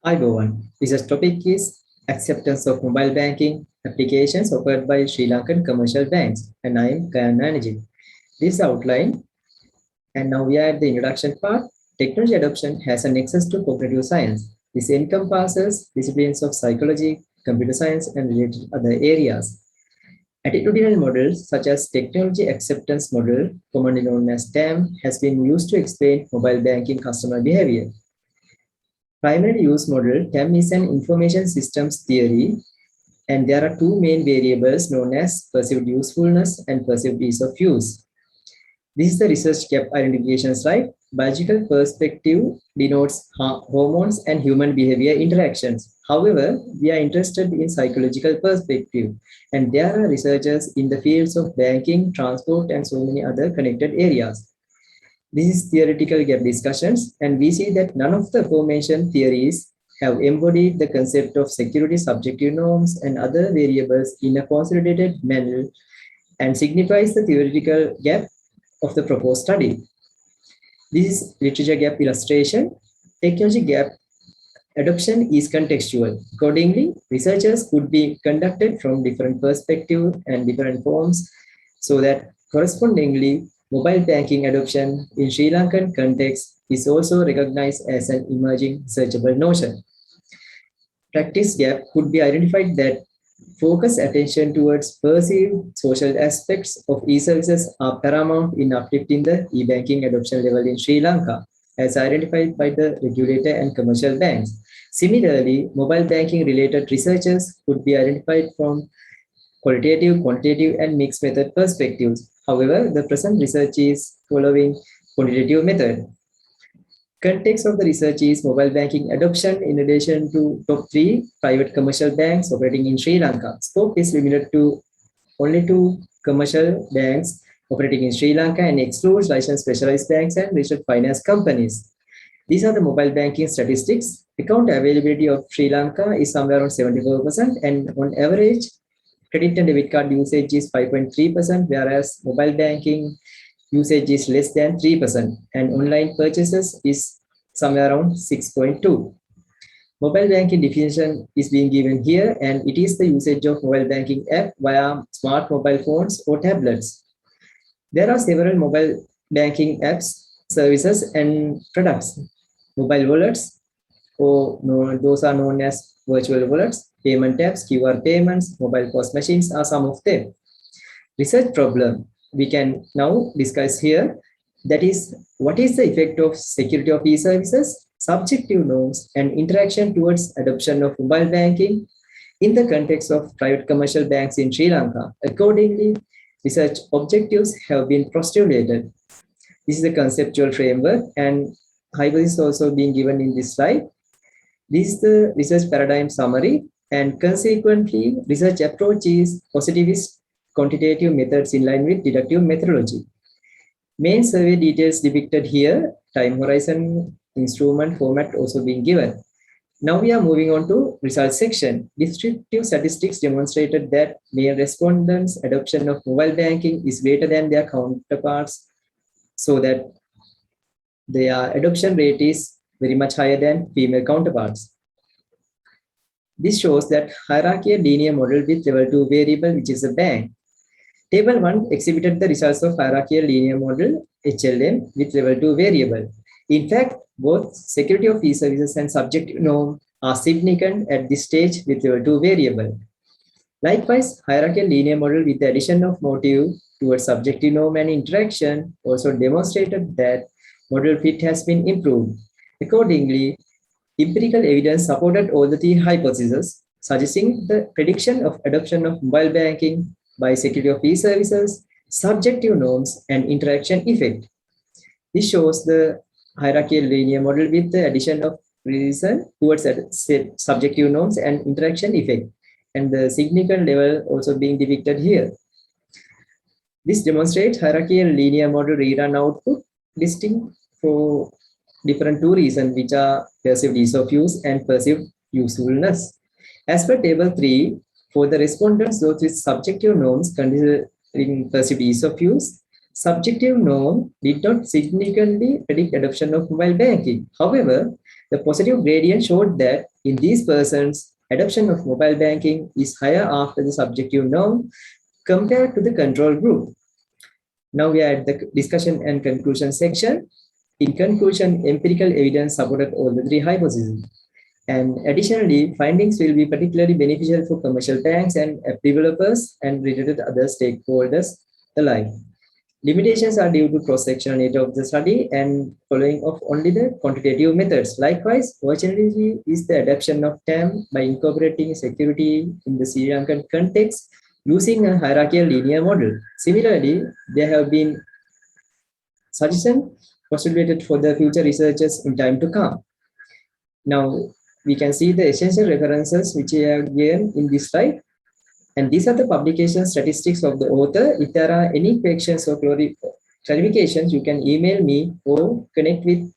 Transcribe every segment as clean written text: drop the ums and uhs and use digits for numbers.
Hi, Gayan. This topic is acceptance of mobile banking applications offered by Sri Lankan commercial banks, and I am Nayanajith. This outline, and now we are at the introduction part. Technology adoption has a nexus to cognitive science. This encompasses disciplines of psychology, computer science, and related other areas. Attitudinal models such as technology acceptance model, commonly known as TAM, has been used to explain mobile banking customer behavior. Primary use model, TAM is an information systems theory, and there are two main variables known as perceived usefulness and perceived ease of use. This is the research gap identification slide. Biological perspective denotes hormones and human behavior interactions. However, we are interested in psychological perspective, and there are researchers in the fields of banking, transport, and so many other connected areas. This is theoretical gap discussions, and we see that none of the aforementioned theories have embodied the concept of security, subjective norms, and other variables in a consolidated manner and signifies the theoretical gap of the proposed study. This is literature gap illustration. Technology gap adoption is contextual. Accordingly, researchers could be conducted from different perspectives and different forms so that correspondingly mobile banking adoption in Sri Lankan context is also recognized as an emerging searchable notion. Practice gap could be identified that focus attention towards perceived social aspects of e-services are paramount in uplifting the e-banking adoption level in Sri Lanka, as identified by the regulator and commercial banks. Similarly, mobile banking related researchers could be identified from qualitative, quantitative, and mixed method perspectives. However, the present research is following quantitative method. Context of the research is mobile banking adoption in relation to top three private commercial banks operating in Sri Lanka. Scope is limited to only two commercial banks operating in Sri Lanka and excludes licensed specialized banks and registered finance companies. These are the mobile banking statistics. Account availability of Sri Lanka is somewhere around 74%, and on average, credit and debit card usage is 5.3%, whereas mobile banking usage is less than 3%, and online purchases is somewhere around 6.2. Mobile banking definition is being given here, and it is the usage of mobile banking app via smart mobile phones or tablets. There are several mobile banking apps, services, and products. Mobile wallets, or those are known as virtual wallets, payment apps, QR payments, mobile POS machines are some of them. Research problem we can now discuss here, that is, what is the effect of security of e-services, subjective norms, and interaction towards adoption of mobile banking in the context of private commercial banks in Sri Lanka. Accordingly, research objectives have been postulated. This is the conceptual framework, and hypothesis also being given in this slide. This is the research paradigm summary, and consequently, research approach is positivist quantitative methods in line with deductive methodology. Main survey details depicted here, time horizon, instrument, format also being given. Now we are moving on to results section. Descriptive statistics demonstrated that male respondents' adoption of mobile banking is greater than their counterparts, so that their adoption rate is very much higher than female counterparts. This shows that hierarchical linear model with level 2 variable, which is a bank. Table 1 exhibited the results of hierarchical linear model HLM with level 2 variable. In fact, both security of e-services and subjective norm are significant at this stage with level 2 variable. Likewise, hierarchical linear model with the addition of motive towards subjective norm and interaction also demonstrated that model fit has been improved. Accordingly, empirical evidence supported all the three hypotheses, suggesting the prediction of adoption of mobile banking by security of e-services, subjective norms, and interaction effect. This shows the hierarchical linear model with the addition of reason towards subjective norms and interaction effect, and the significant level also being depicted here. This demonstrates hierarchical linear model rerun output distinct for different two reasons, which are perceived ease of use and perceived usefulness. As per table 3, for the respondents, those with subjective norms considering perceived ease of use, subjective norm did not significantly predict adoption of mobile banking. However, the positive gradient showed that In these persons, adoption of mobile banking is higher after the subjective norm compared to the control group. Now we are at the discussion and conclusion section. In conclusion, empirical evidence supported all the three hypotheses. And additionally, findings will be particularly beneficial for commercial banks and app developers and related other stakeholders alike. Limitations are due to cross-sectional nature of the study and following of only the quantitative methods. Likewise, opportunity is the adoption of TAM by incorporating security in the Sri Lankan context using a hierarchical linear model. Similarly, there have been suggestions postulated for the future researchers in time to come. Now, we can see the essential references which I have given in this slide. And these are the publication statistics of the author. If there are any questions or clarifications, you can email me or connect with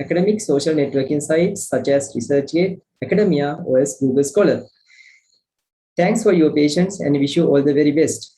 academic social networking sites such as ResearchGate, Academia, or as Google Scholar. Thanks for your patience and wish you all the very best.